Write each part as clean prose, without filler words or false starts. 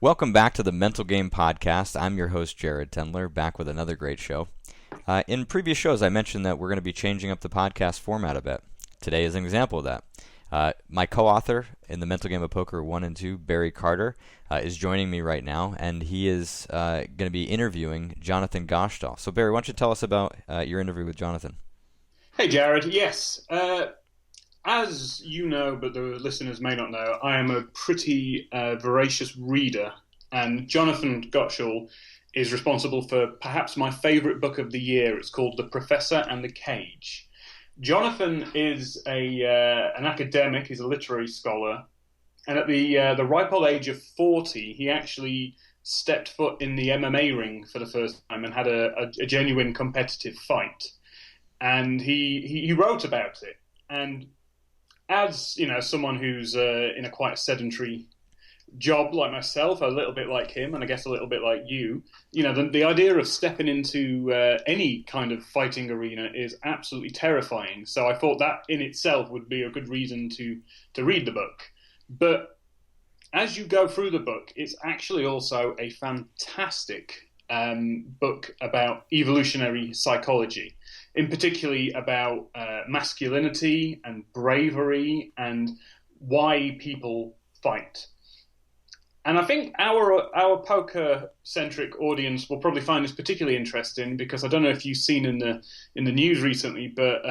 Welcome back to the Mental Game Podcast. I'm your host, Jared Tendler, back with another great show. In previous shows, I mentioned that we're going to be changing up the podcast format a bit. Today is an example of that. My co-author in the Mental Game of Poker 1 and 2, Barry Carter, is joining me right now, and he is going to be interviewing Jonathan Gottschall. So, Barry, why don't you tell us about your interview with Jonathan? Hey, Jared. Yes. As you know, but the listeners may not know, I am a pretty voracious reader, and Jonathan Gottschall is responsible for perhaps my favorite book of the year. It's called The Professor and the Cage. Jonathan is an academic, he's a literary scholar, and at the ripe old age of 40, he actually stepped foot in the MMA ring for the first time and had a genuine competitive fight. And he wrote about it. And as you know, someone who's in a quite sedentary job like myself, a little bit like him, and I guess a little bit like you, the idea of stepping into any kind of fighting arena is absolutely terrifying. So I thought that in itself would be a good reason to read the book. But as you go through the book, it's actually also a fantastic book about evolutionary psychology, in particularly about masculinity and bravery and why people fight. And I think our poker-centric audience will probably find this particularly interesting because I don't know if you've seen in the news recently, but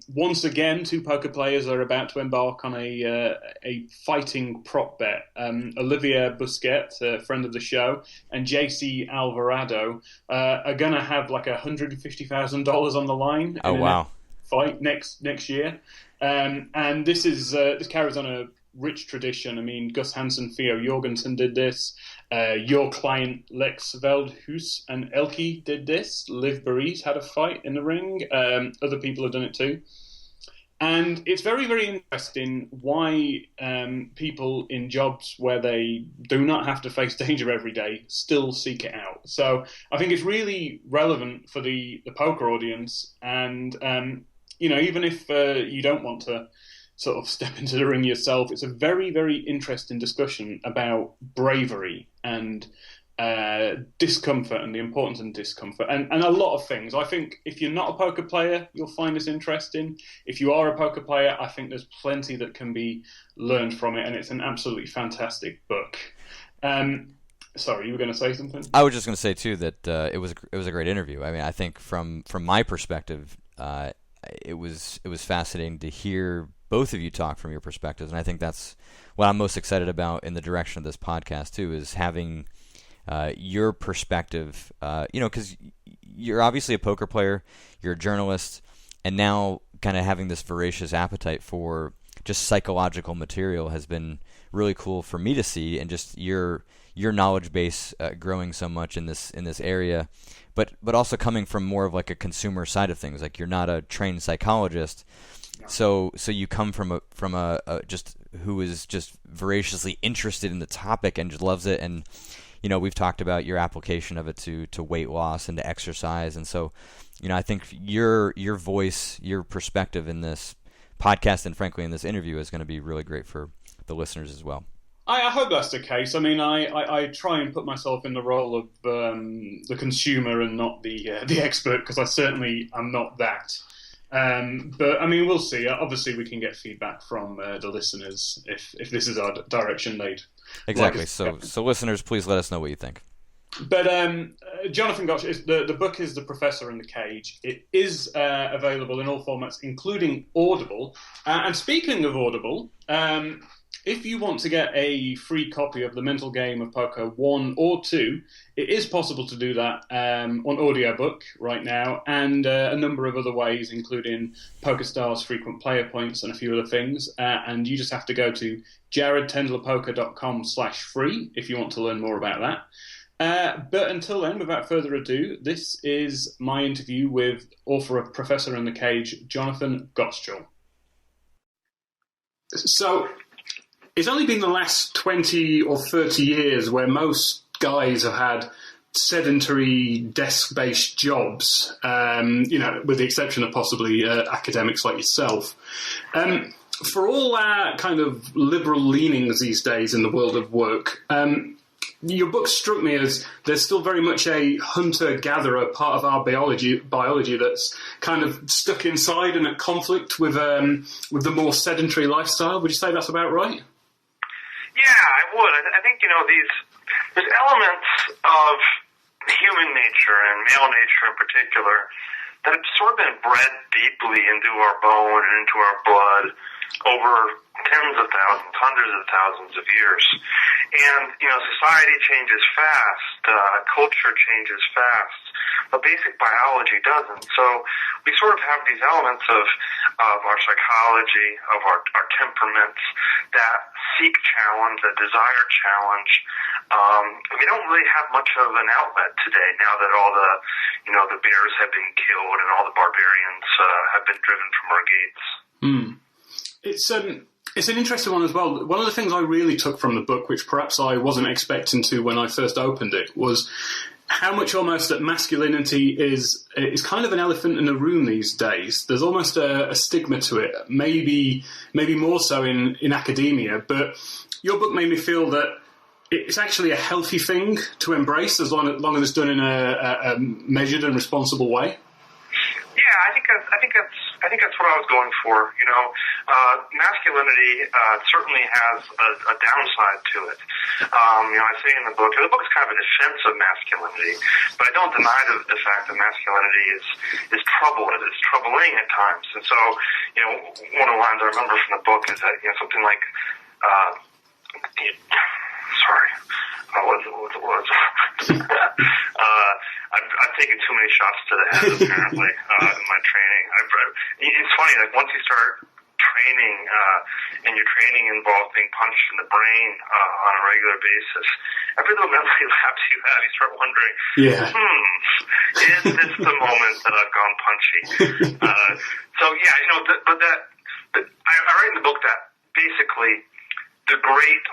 once again, two poker players are about to embark on a fighting prop bet. Olivier Busquets, a friend of the show, and JC Alvarado are going to have like $150,000 on the line. Oh, wow. Fight next year. And this carries on a rich tradition. I mean, Gus Hansen, Theo Jorgensen did this. Your client Lex Veldhuis and Elke did this. Liv Burries had a fight in the ring. Other people have done it too. And it's very, very interesting why people in jobs where they do not have to face danger every day still seek it out. So I think it's really relevant for the poker audience. And, even if you don't want to sort of step into the ring yourself, it's a very, very interesting discussion about bravery and discomfort and the importance of discomfort and a lot of things. I think if you're not a poker player, you'll find this interesting. If you are a poker player, I think there's plenty that can be learned from it, and it's an absolutely fantastic book. Sorry, you were going to say something? I was just going to say, too, that it was a great interview. I mean, I think from my perspective, it was fascinating to hear both of you talk from your perspectives, and I think that's what I'm most excited about in the direction of this podcast too, is having your perspective. Because you're obviously a poker player, you're a journalist, and now kind of having this voracious appetite for just psychological material has been really cool for me to see, and just your knowledge base growing so much in this area. But also coming from more of like a consumer side of things, like you're not a trained psychologist. So you come from a just who is just voraciously interested in the topic and just loves it, and we've talked about your application of it to weight loss and to exercise, and so I think your voice, your perspective in this podcast and frankly in this interview is going to be really great for the listeners as well. I hope that's the case. I mean, I try and put myself in the role of the consumer and not the expert, because I certainly am not that. But I mean, we'll see. Obviously, we can get feedback from the listeners if this is our direction they'd exactly. Like so listeners, please let us know what you think. But Jonathan Gottschall, the book is The Professor and the Cage. It is available in all formats, including Audible. And speaking of Audible, if you want to get a free copy of The Mental Game of Poker 1 or 2, it is possible to do that on audiobook right now, and a number of other ways, including PokerStars frequent player points and a few other things. And you just have to go to jaredtendlerpoker.com/free if you want to learn more about that. But until then, without further ado, this is my interview with author of Professor in the Cage, Jonathan Gottschall. So it's only been the last 20 or 30 years where most guys have had sedentary desk-based jobs, with the exception of possibly academics like yourself. For all our kind of liberal leanings these days in the world of work, your book struck me as there's still very much a hunter-gatherer part of our biology that's kind of stuck inside and at conflict with the more sedentary lifestyle. Would you say that's about right? Yeah, I would. I think, there's elements of human nature and male nature in particular that have sort of been bred deeply into our bone and into our blood over tens of thousands, hundreds of thousands of years. And, society changes fast, culture changes fast, but basic biology doesn't. So we sort of have these elements of our psychology, of our temperaments that seek challenge, that desire challenge. We don't really have much of an outlet today now that all the bears have been killed and all the barbarians have been driven from our gates. It's an interesting one as well. One of the things I really took from the book, which perhaps I wasn't expecting to when I first opened it, was how much almost that masculinity is kind of an elephant in the room these days. There's almost a stigma to it, maybe more so in academia. But your book made me feel that it's actually a healthy thing to embrace as long as it's done in a measured and responsible way. Yeah, I think that's what I was going for. Masculinity certainly has a downside to it. I say in the book is kind of a defense of masculinity, but I don't deny the fact that masculinity is troubled. It's troubling at times, and so one of the lines I remember from the book is that something like, what was it? I've taken too many shots to the head, apparently, in my training. It's funny, like, once you start training, and your training involves being punched in the brain on a regular basis, every little memory lapse you have, you start wondering, is this the moment that I've gone punchy? I write in the book that basically the great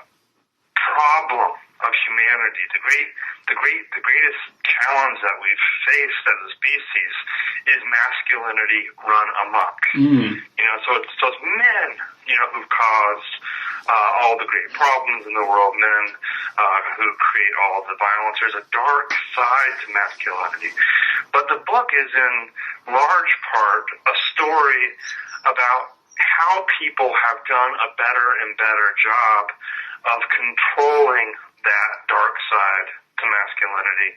problem of humanity, the greatest challenge that we've faced as a species is masculinity run amok. So it's men, who've caused all the great problems in the world, men who create all the violence. There's a dark side to masculinity. But the book is in large part a story about how people have done a better and better job of controlling that dark side to masculinity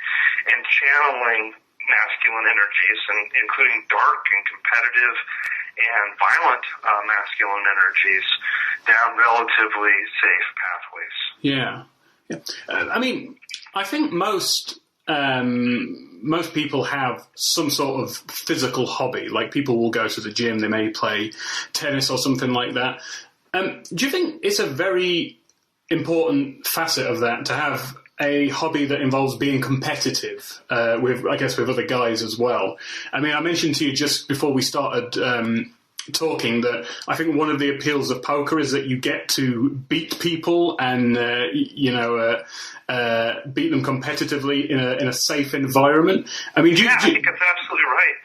and channeling masculine energies, and including dark and competitive and violent masculine energies down relatively safe pathways. Yeah. I think most people have some sort of physical hobby. Like, people will go to the gym, they may play tennis or something like that. Do you think it's a very important facet of that to have a hobby that involves being competitive with other guys as well? I mentioned to you just before we started talking that I think one of the appeals of poker is that you get to beat people and beat them competitively in a safe environment. I think that's absolutely right.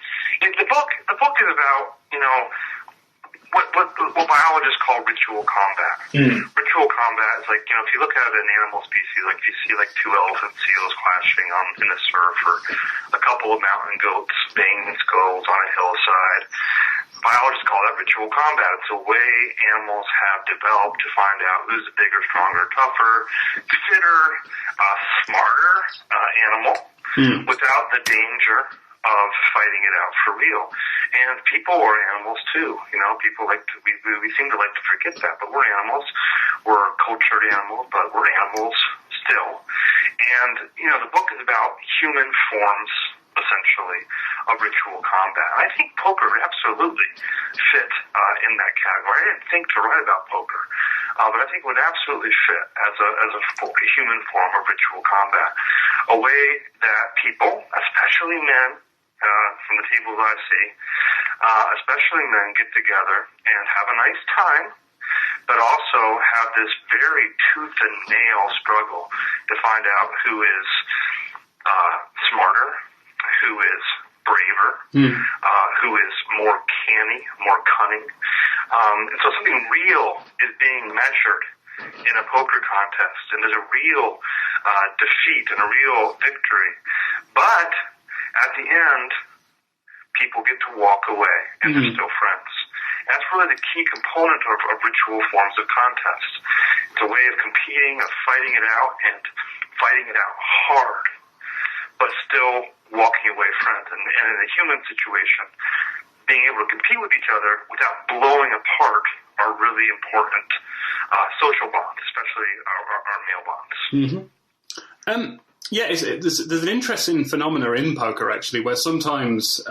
The book is about what biologists call ritual combat. Ritual combat is like, if you look at an animal species, like if you see like two elephant seals clashing in the surf, or a couple of mountain goats banging skulls on a hillside, biologists call that ritual combat. It's a way animals have developed to find out who's the bigger, stronger, tougher, fitter, smarter animal without the danger of fighting it out for real. And people are animals too. People we seem to like to forget that, but we're animals. We're cultured animals, but we're animals still. And, the book is about human forms, essentially, of ritual combat. I think poker would absolutely fit in that category. I didn't think to write about poker, but I think it would absolutely fit as a human form of ritual combat. A way that people, especially men, from the tables I see, especially men, get together and have a nice time, but also have this very tooth and nail struggle to find out who is smarter, who is braver, who is more canny, more cunning. And so something real is being measured in a poker contest, and there's a real defeat and a real victory. But at the end, people get to walk away, and they're still friends. And that's really the key component of ritual forms of contest. It's a way of competing, of fighting it out, and fighting it out hard, but still walking away friends. And in a human situation, being able to compete with each other without blowing apart are really important social bonds, especially our male bonds. Yeah, there's an interesting phenomena in poker, actually, where sometimes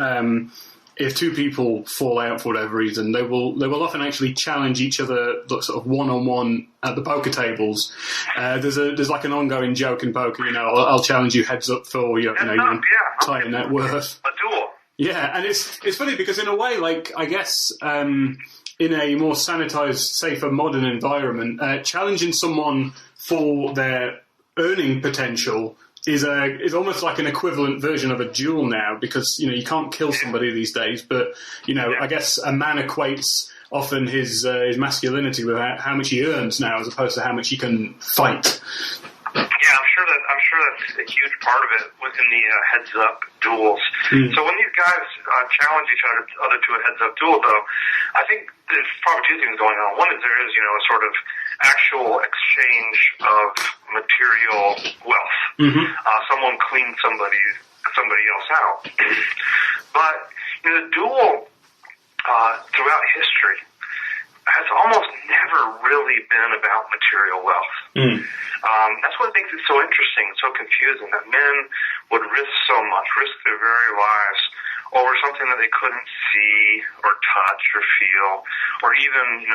if two people fall out for whatever reason, they will often actually challenge each other, sort of one-on-one at the poker tables. There's like an ongoing joke in poker, I'll challenge you heads up for your entire net worth. A duel. Yeah, and it's funny because in a way, like, I guess in a more sanitized, safer, modern environment, challenging someone for their earning potential is almost like an equivalent version of a duel now, because you can't kill somebody these days, but I guess a man equates often his masculinity with how much he earns now, as opposed to how much he can fight. Yeah, I'm sure that's a huge part of it within the heads-up duels. So when these guys challenge each other to a heads-up duel, though, I think there's probably two things going on. One is there is, a sort of actual exchange of material wealth. Someone cleans somebody else out. But the duel throughout history has almost never really been about material wealth. That's what makes it so interesting, so confusing, that men would risk so much, risk their very lives over something that they couldn't see or touch or feel or even,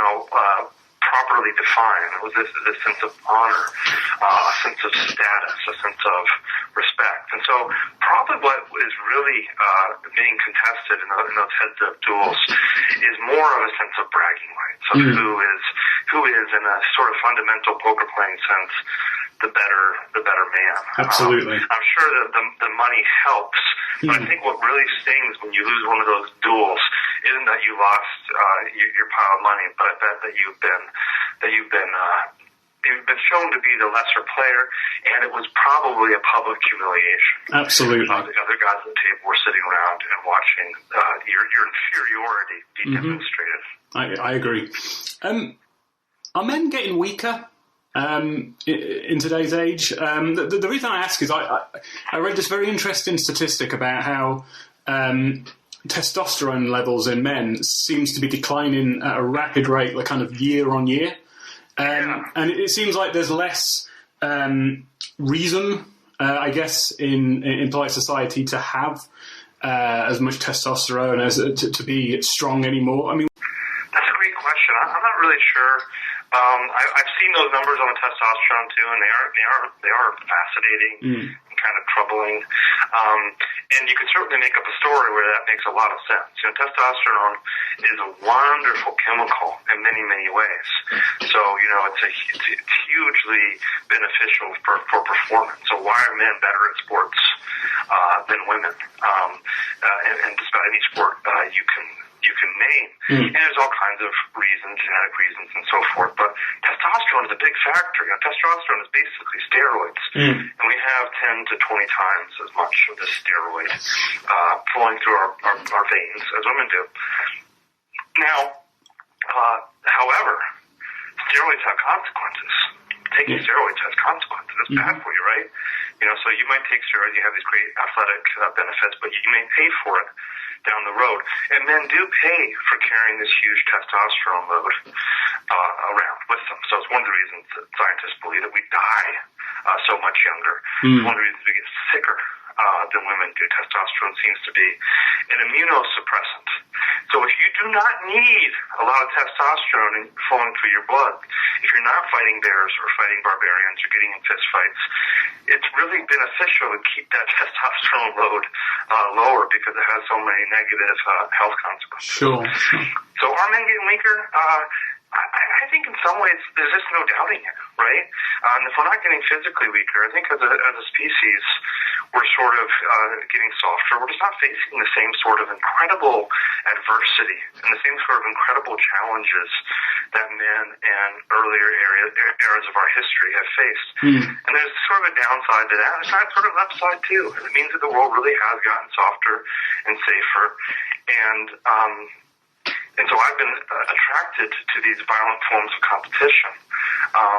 properly define. It was this sense of honor, a sense of status, a sense of respect. And so probably what is really being contested in those heads-up duels is more of a sense of bragging rights, of who is in a sort of fundamental poker playing sense the better man. Absolutely. I'm sure that the money helps, but I think what really stings when you lose one of those duels isn't that you lost your pile of money, but that you've been shown to be the lesser player, and it was probably a public humiliation. Absolutely. The other guys at the table were sitting around and watching your inferiority be demonstrated. I agree. Are men getting weaker in today's age? The reason I ask is I read this very interesting statistic about how testosterone levels in men seems to be declining at a rapid rate, like kind of year on year. And it seems like there's less reason, I guess, in polite society to have as much testosterone as to be strong anymore. I mean, that's a great question. I'm not really sure. I've seen those numbers on the testosterone too, and they are fascinating and kind of troubling. And you can certainly make up a story where that makes a lot of sense. Testosterone is a wonderful chemical in many, many ways. So it's hugely beneficial for performance. So why are men better at sports than women? And just about any sport you can name. And there's all kinds of reasons, genetic reasons and so forth. But testosterone is a big factor. Testosterone is basically steroids. And we have 10 to 20 times as much of this steroid flowing through our veins as women do. Now, however, steroids have consequences. Taking steroids has consequences. It's bad for you, right? So you might take steroids, you have these great athletic benefits, but you may pay for it down the road. And men do pay for carrying this huge testosterone load around with them. So it's one of the reasons that scientists believe that we die so much younger. It's one of the reasons we get sicker than women do. Testosterone seems to be an immunosuppressant. So if you do not need a lot of testosterone flowing through your blood, if you're not fighting bears or fighting barbarians or getting in fist fights, it's really beneficial to keep that testosterone load lower because it has so many negative health consequences. Sure. So are men getting weaker? I think in some ways there's just no doubting it, right? And if we're not getting physically weaker, I think as a species we're sort of getting softer. We're just not facing the same sort of incredible adversity and the same sort of incredible challenges that men in earlier eras of our history have faced. And there's sort of a downside to that. There's sort of an upside too. It means that the world really has gotten softer and safer. And so I've been attracted to these violent forms of competition,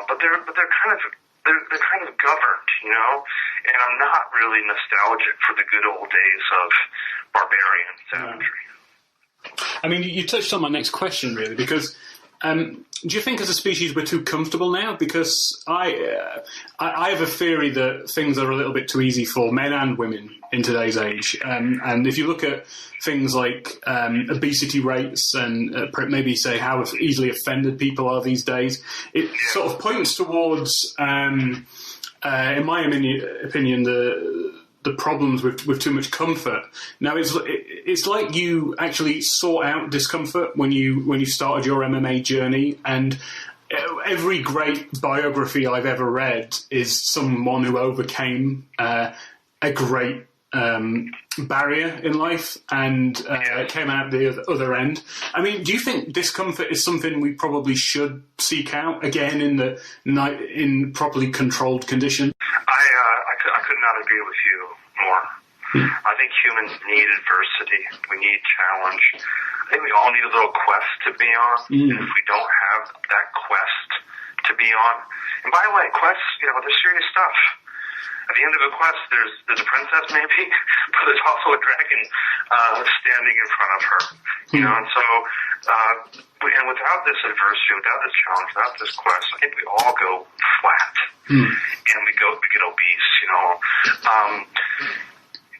but they're kind of governed, and I'm not really nostalgic for the good old days of barbarian savagery. I mean, you touched on my next question, really, because do you think as a species we're too comfortable now? Because I have a theory that things are a little bit too easy for men and women in today's age. And if you look at things like obesity rates and maybe say how easily offended people are these days, it sort of points towards, in my opinion, the problems with too much comfort. Now, it's like you actually sought out discomfort when you started your MMA journey, and every great biography I've ever read is someone who overcame a great barrier in life and came out the other end. I mean, do you think discomfort is something we probably should seek out again in properly controlled conditions? I could not agree with you more. I think humans need adversity. We need challenge. I think we all need a little quest to be on. And if we don't have that quest to be on, and by the way, quests, they're serious stuff. At the end of a quest, there's a princess maybe, but there's also a dragon standing in front of her. And so, and without this adversity, without this challenge, without this quest, I think we all go flat, and we get obese.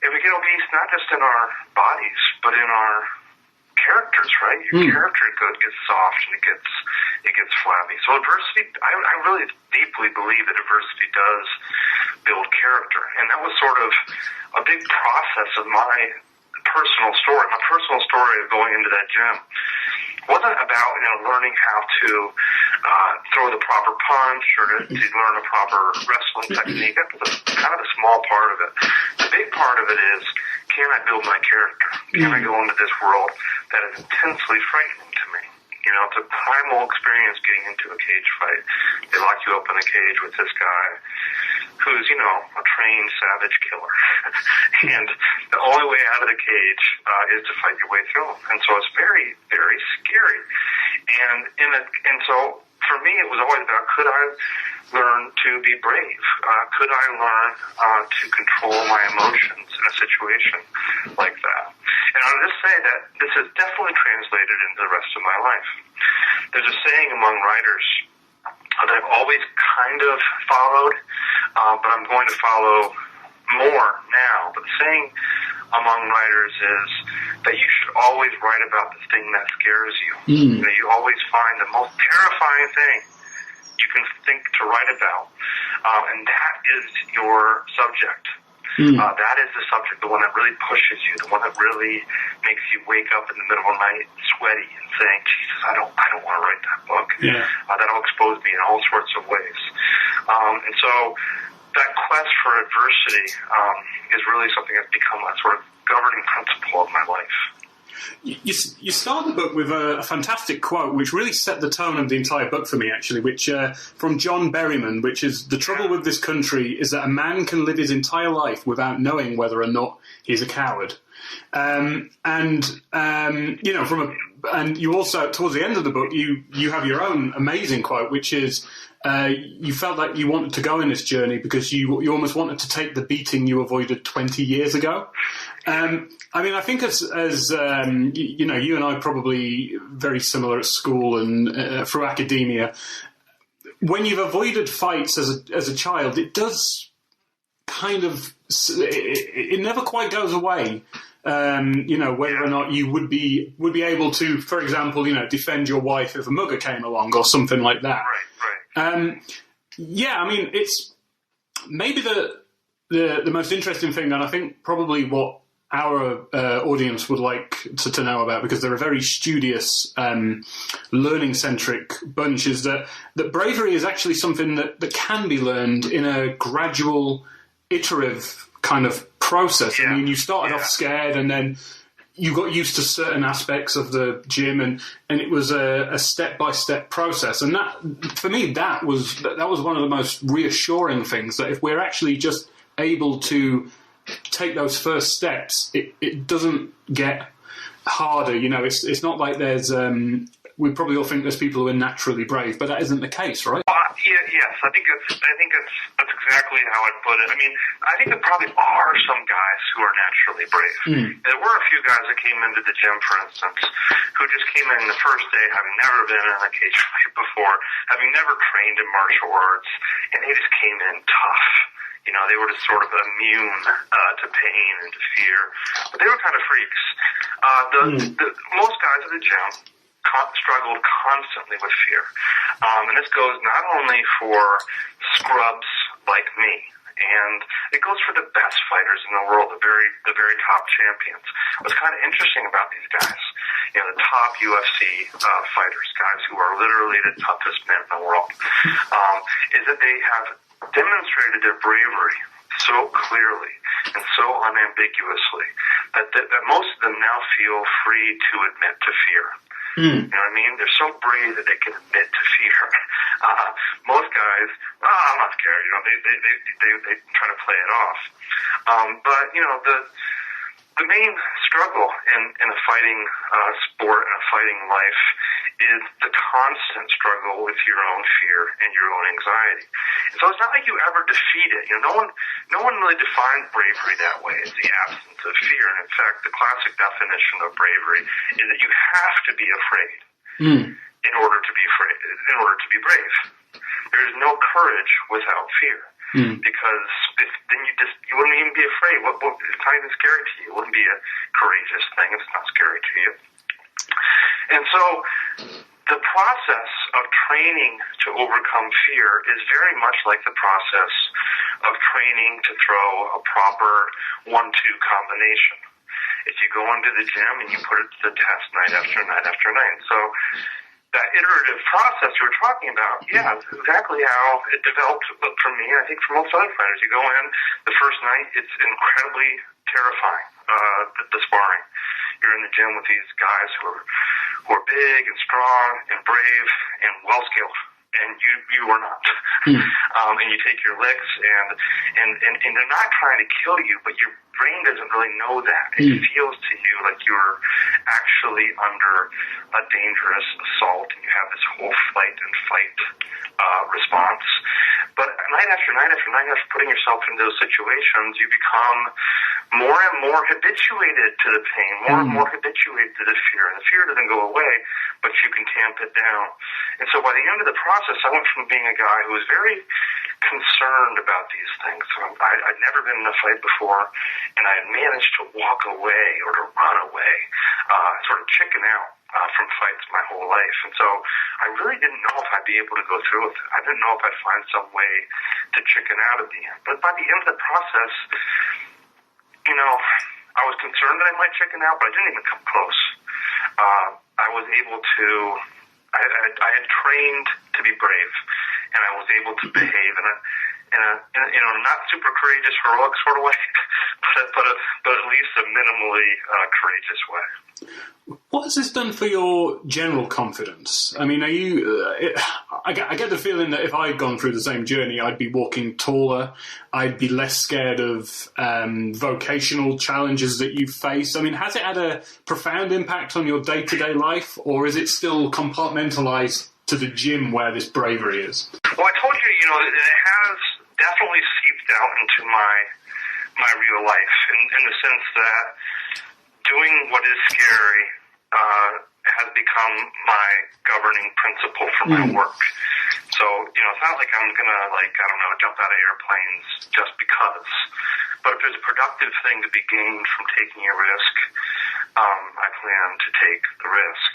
And we get obese not just in our bodies, but in our characters, right? Your character gets soft and it gets flabby. So adversity, I really deeply believe that adversity does build character, and that was sort of a big process of my personal story. My personal story of going into that gym wasn't about learning how to throw the proper punch or to learn a proper wrestling technique. That was kind of a small part of it. The big part of it is, can I build my character? Can I go into this world that is intensely frightening to me? It's a primal experience getting into a cage fight. They lock you up in a cage with this guy who's, a trained savage killer. And the only way out of the cage is to fight your way through him. And so it's very, very scary. And so for me, it was always about, could I learn to be brave? Could I learn to control my emotions in a situation like that? And I'll just say that this is definitely translated into the rest of my life. There's a saying among writers that I've always kind of followed, but I'm going to follow more now. But the saying among writers is that you should always write about the thing that scares you. You always find the most terrifying thing you can think to write about, and that is your subject. That is the subject, the one that really pushes you, the one that really makes you wake up in the middle of the night sweaty and saying, Jesus, I don't want to write that book. That'll expose me in all sorts of ways. And so that quest for adversity is really something that's become a sort of governing principle of my life. You start the book with a fantastic quote, which really set the tone of the entire book for me, actually, which from John Berryman, which is, the trouble with this country is that a man can live his entire life without knowing whether or not he's a coward. And you also, towards the end of the book, you have your own amazing quote, which is, you felt like you wanted to go in this journey because you almost wanted to take the beating you avoided 20 years ago. I think as you and I probably very similar at school and through academia. When you've avoided fights as a child, it does kind of, it never quite goes away. Whether or not you would be able to, for example, defend your wife if a mugger came along or something like that. Right. It's maybe the most interesting thing, and I think probably what our audience would like to know about, because they're a very studious, learning-centric bunch, is that bravery is actually something that can be learned in a gradual, iterative kind of process. I mean, you started off scared, and then you got used to certain aspects of the gym, and it was a step-by-step process. And that, for me, that was one of the most reassuring things, that if we're actually just able to take those first steps, it doesn't get harder. You know, it's not like there's we probably all think there's people who are naturally brave, but that isn't the case, right? Yes, I think that's exactly how I'd put it. I mean, I think there probably are some guys who are naturally brave. There were a few guys that came into the gym, for instance, who just came in the first day having never been in a cage fight before, having never trained in martial arts, and they just came in tough. You know, they were just sort of immune to pain and to fear, but they were kind of freaks. Most guys at the gym struggled constantly with fear. And this goes not only for scrubs like me, and it goes for the best fighters in the world, the very top champions. What's kind of interesting about these guys, you know, the top UFC fighters, guys who are literally the toughest men in the world, is that they have demonstrated their bravery so clearly and so unambiguously that most of them now feel free to admit to fear. You know what I mean? They're so brave that they can admit to fear. Most guys, I'm not scared. You know, they try to play it off. But you know, the main struggle in a fighting sport and a fighting life is the constant struggle with your own fear and your own anxiety. And so it's not like you ever defeat it. You know, no one really defines bravery that way, as the absence of fear. And in fact, the classic definition of bravery is that you have to be afraid in order to be brave. There is no courage without fear. Because then you wouldn't even be afraid. It's not even scary to you. It wouldn't be a courageous thing if it's not scary to you. And so the process of training to overcome fear is very much like the process of training to throw a proper 1-2 combination. If you go into the gym and you put it to the test night after night after night. So that iterative process you were talking about, yeah, that's exactly how it developed for me, and I think for most other fighters. You go in the first night, it's incredibly terrifying, the sparring. You're in the gym with these guys who are big and strong and brave and well-skilled, and you are not. And you take your licks, and they're not trying to kill you, but your brain doesn't really know that. It feels to you like you're actually under a dangerous assault, and you have this whole flight and fight response. But night after night after night after putting yourself in those situations, you become more and more habituated to the pain, more and more habituated to the fear. And the fear doesn't go away, but you can tamp it down. And so by the end of the process, I went from being a guy who was very concerned about these things. So I'd never been in a fight before, and I had managed to walk away or to run away, sort of chicken out from fights my whole life. And so I really didn't know if I'd be able to go through with it. I didn't know if I'd find some way to chicken out at the end. But by the end of the process, you know, I was concerned that I might chicken out, but I didn't even come close. I was able to, I had trained to be brave, and I was able to behave in a not super courageous, heroic sort of way, but at least a minimally courageous way. What has this done for your general confidence? I mean, I get the feeling that if I'd gone through the same journey, I'd be walking taller, I'd be less scared of vocational challenges that you face. I mean, has it had a profound impact on your day-to-day life, or is it still compartmentalized to the gym where this bravery is? Well, I told you, you know, it has definitely seeped out into my real life in the sense that doing what is scary has become my governing principle for my work. So, you know, it's not like I'm going to, jump out of airplanes just because. But if there's a productive thing to be gained from taking a risk, I plan to take the risk.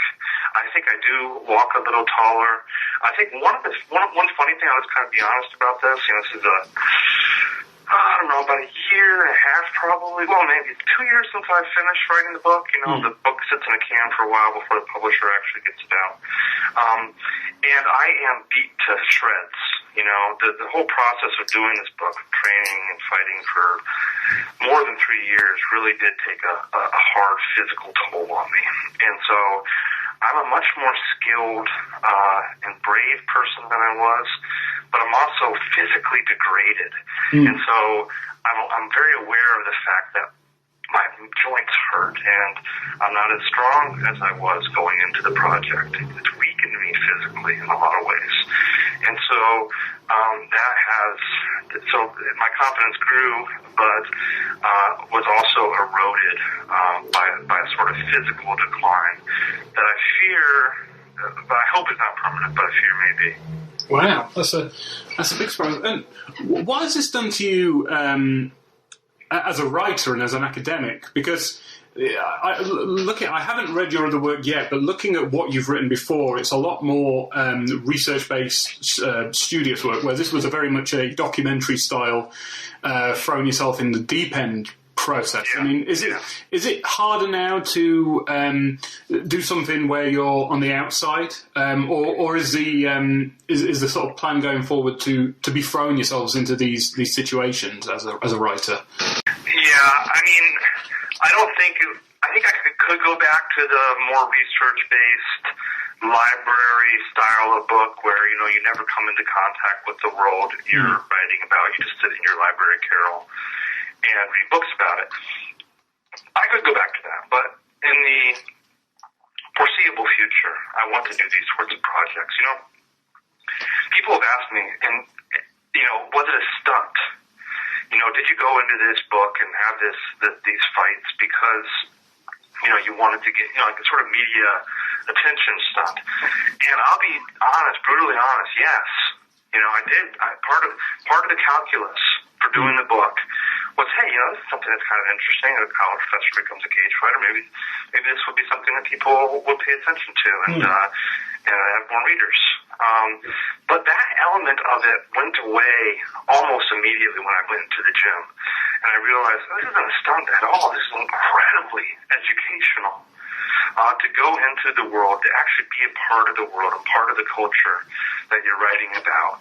I think I do walk a little taller. I think one funny thing, I'll just kind of be honest about this. You know, this is I don't know, about a year and a half probably. Well, maybe 2 years since I finished writing the book. You know, the book sits in a can for a while before the publisher actually gets it out. And I am beat to shreds. You know, the whole process of doing this book, training and fighting for more than 3 years really did take a hard physical toll on me. And so I'm a much more skilled and brave person than I was, but I'm also physically degraded. And so I'm very aware of the fact that my joints hurt, and I'm not as strong as I was going into the project. It's weakened me physically in a lot of ways. And so so my confidence grew, but was also eroded by a sort of physical decline that I fear, but I hope is not permanent, but I fear may be. Wow, that's a big surprise. And what has this done to you as a writer and as an academic? Because I haven't read your other work yet, but looking at what you've written before, it's a lot more research-based, studious work, where this was very much a documentary style, throwing yourself in the deep end process. Yeah. I mean, is it harder now to do something where you're on the outside, or is the sort of plan going forward to be throwing yourselves into these situations as a writer? Yeah, I mean, I think I could go back to the more research-based library style of book where, you never come into contact with the world you're writing about. You just sit in your library, Carol, and read books about it. I could go back to that, but in the foreseeable future, I want to do these sorts of projects. People have asked me, and, was it a stunt? Did you go into this book and have these fights because, you wanted to get, like a sort of media attention stunt? And I'll be honest, brutally honest, yes. I did. Part of the calculus for doing the book was, hey, this is something that's kind of interesting. A college professor becomes a cage fighter. Maybe this would be something that people would pay attention to and have more readers. But that element of it went away almost immediately when I went into the gym. And I realized this isn't a stunt at all. This is incredibly educational. To go into the world, to actually be a part of the world, a part of the culture that you're writing about,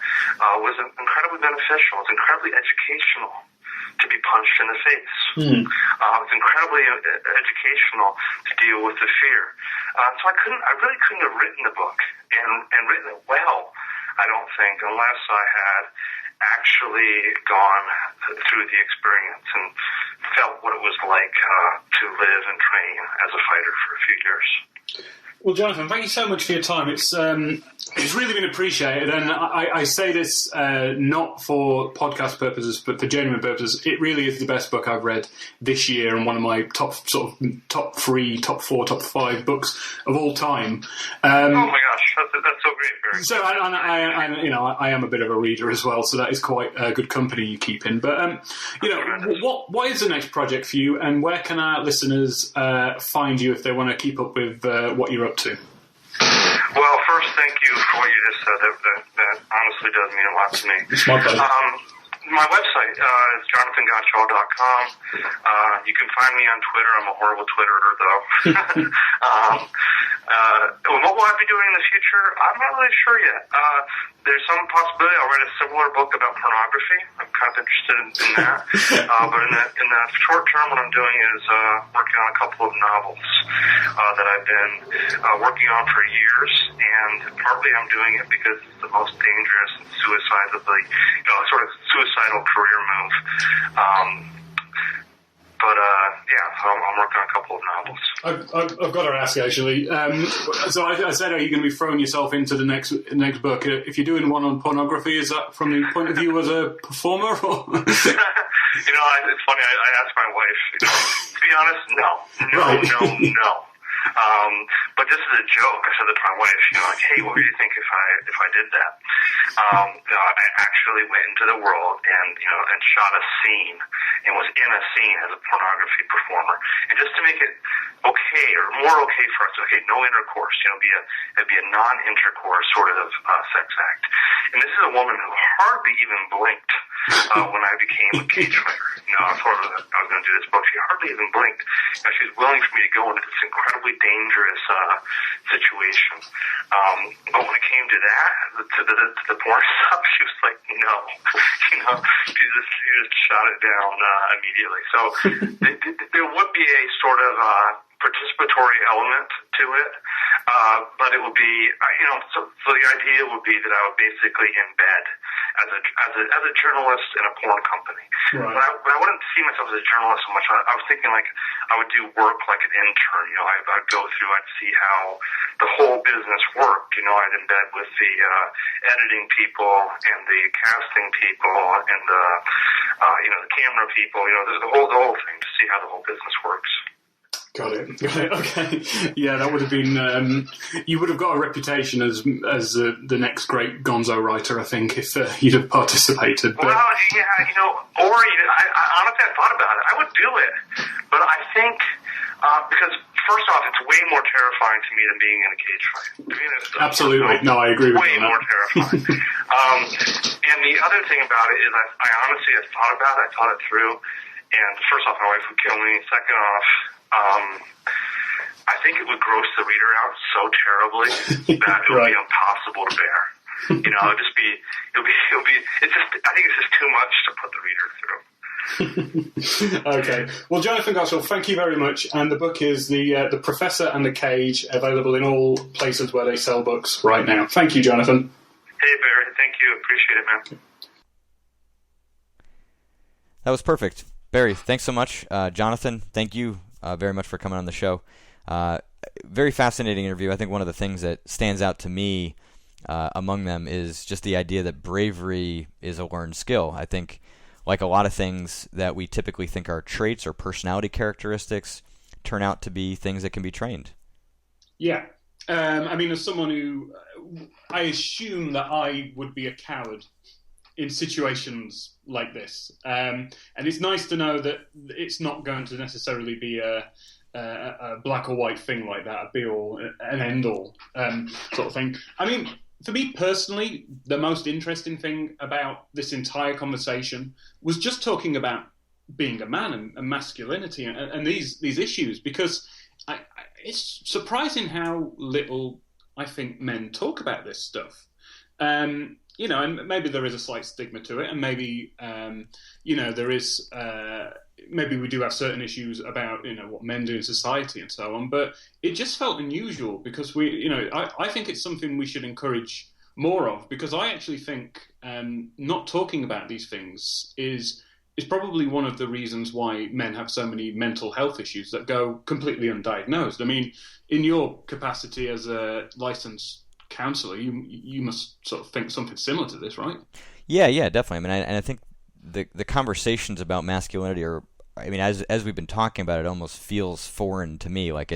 was incredibly beneficial. It's incredibly educational to be punched in the face. It's incredibly educational to deal with the fear. So I really couldn't have written the book and written it well, I don't think, unless I had actually gone through the experience and felt what it was like to live and train as a fighter for a few years. Well, Jonathan, thank you so much for your time. It's really been appreciated, and I say this not for podcast purposes, but for genuine purposes. It really is the best book I've read this year, and one of my top 3, top 4, top 5 books of all time. Oh my gosh, that's so great, Barry. So, I am a bit of a reader as well, so that is quite a good company you keep in. But what is the next project for you, and where can our listeners find you if they want to keep up with what you're up to? Well, first, thank you for what you just said. That honestly does mean a lot to me. It's my pleasure. My website is JonathanGottschall.com. You can find me on Twitter. I'm a horrible Twitterer, though. What will I be doing in the future? I'm not really sure yet. There's some possibility I'll write a similar book about pornography. I'm kind of interested in that. But in the short term, what I'm doing is working on a couple of novels that I've been working on for years. And partly I'm doing it because it's the most dangerous and suicidal career move. So I'm working on a couple of novels. I've got to ask, actually. So I said, are you going to be throwing yourself into the next book? If you're doing one on pornography, is that from the point of view as a performer? Or? It's funny. I asked my wife. To be honest, no. But just as a joke, I said to my wife, hey, what would you think if I did that? I actually went into the world and shot a scene and was in a scene as a pornography performer. And just to make it okay, or more okay for us, no intercourse, it'd be a non-intercourse sort of sex act. And this is a woman who hardly even blinked when I became a cage fighter. I told her that I was going to do this book. She hardly even blinked. She was willing for me to go into this incredibly dangerous situation. But when it came to that, to the porn stuff, she was like, no. She just shot it down immediately. So there would be a sort of participatory element to it, but it would be, so the idea would be that I would basically embed as a journalist in a porn company. Right. But I wouldn't see myself as a journalist so much. I was thinking like I would do work like an intern. I'd go through, I'd see how the whole business worked. I'd embed with the editing people and the casting people and the camera people. There's the whole thing to see how the whole business works. Got it. Okay. Yeah, that would have been. You would have got a reputation as the next great Gonzo writer, I think, if you'd have participated. But... Well, yeah, I honestly I thought about it. I would do it, but I think because first off, it's way more terrifying to me than being in a cage fight. Absolutely. No, I agree with you. Way more terrifying. And the other thing about it is, I honestly have thought about it. I thought it through. And first off, my wife would kill me. Second off, I think it would gross the reader out so terribly that it would be impossible to bear. I think it's just too much to put the reader through. Okay. Well, Jonathan Gottschall, thank you very much. And the book is The Professor and the Cage, available in all places where they sell books right now. Thank you, Jonathan. Hey, Barry. Thank you. Appreciate it, man. That was perfect. Barry, thanks so much. Jonathan, thank you very much for coming on the show. Very fascinating interview. I think one of the things that stands out to me among them is just the idea that bravery is a learned skill. I think, like a lot of things that we typically think are traits or personality characteristics, turn out to be things that can be trained. Yeah. As someone who, I assume that I would be a coward in situations like this. And it's nice to know that it's not going to necessarily be a black or white thing like that, a be-all and end-all sort of thing. For me personally, the most interesting thing about this entire conversation was just talking about being a man and masculinity and these issues, because it's surprising how little I think men talk about this stuff. And maybe there is a slight stigma to it, and maybe, there is, maybe we do have certain issues about, what men do in society and so on, but it just felt unusual because I think it's something we should encourage more of, because I actually think not talking about these things is probably one of the reasons why men have so many mental health issues that go completely undiagnosed. In your capacity as a licensed counselor, you must sort of think something similar to this, right? Yeah, definitely. I think the conversations about masculinity are, as we've been talking about, it almost feels foreign to me. Like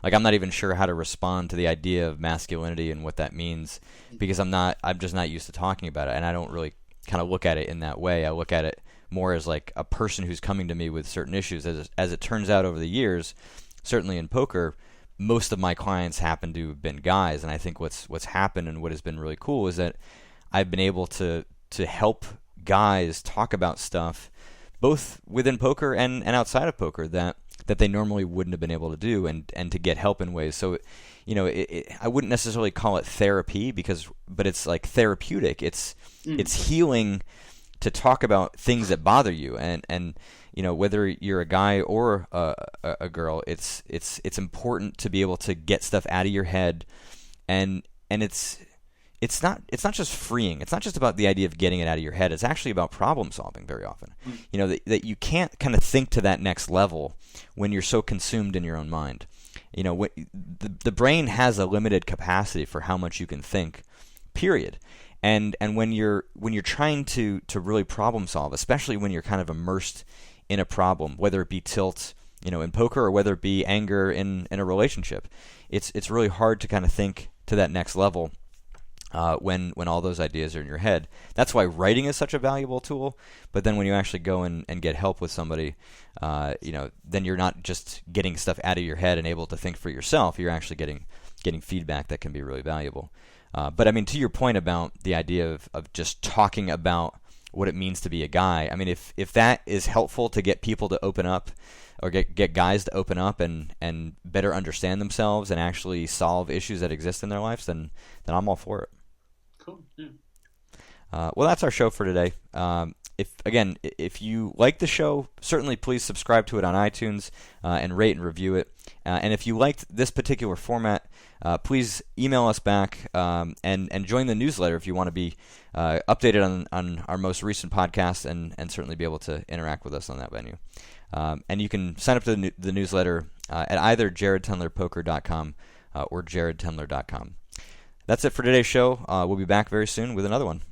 I'm not even sure how to respond to the idea of masculinity and what that means, because I'm just not used to talking about it, and I don't really kind of look at it in that way. I look at it more as like a person who's coming to me with certain issues. As it turns out over the years, certainly in poker, most of my clients happen to have been guys, and I think what's happened and what has been really cool is that I've been able to help guys talk about stuff both within poker and outside of poker that they normally wouldn't have been able to do, and to get help in ways. So, I wouldn't necessarily call it therapy but it's like therapeutic. It's healing to talk about things that bother you, and whether you're a guy or a girl, it's important to be able to get stuff out of your head, and it's not just freeing. It's not just about the idea of getting it out of your head. It's actually about problem solving very often. That you can't kind of think to that next level when you're so consumed in your own mind. The brain has a limited capacity for how much you can think, period. And when you're trying to really problem solve, especially when you're kind of immersed in a problem, whether it be tilt, in poker, or whether it be anger in a relationship, it's really hard to kind of think to that next level when all those ideas are in your head. That's why writing is such a valuable tool. But then when you actually go and get help with somebody, then you're not just getting stuff out of your head and able to think for yourself. You're actually getting feedback that can be really valuable. But to your point about the idea of just talking about what it means to be a guy. I mean, if that is helpful to get people to open up, or get guys to open up and better understand themselves and actually solve issues that exist in their lives, then I'm all for it. Cool. Yeah. Well, that's our show for today. If you like the show, certainly please subscribe to it on iTunes and rate and review it. And if you liked this particular format, please email us back and join the newsletter if you want to be updated on our most recent podcast and certainly be able to interact with us on that venue. And you can sign up to the newsletter at either jaredtendlerpoker.com or jaredtendler.com. That's it for today's show. We'll be back very soon with another one.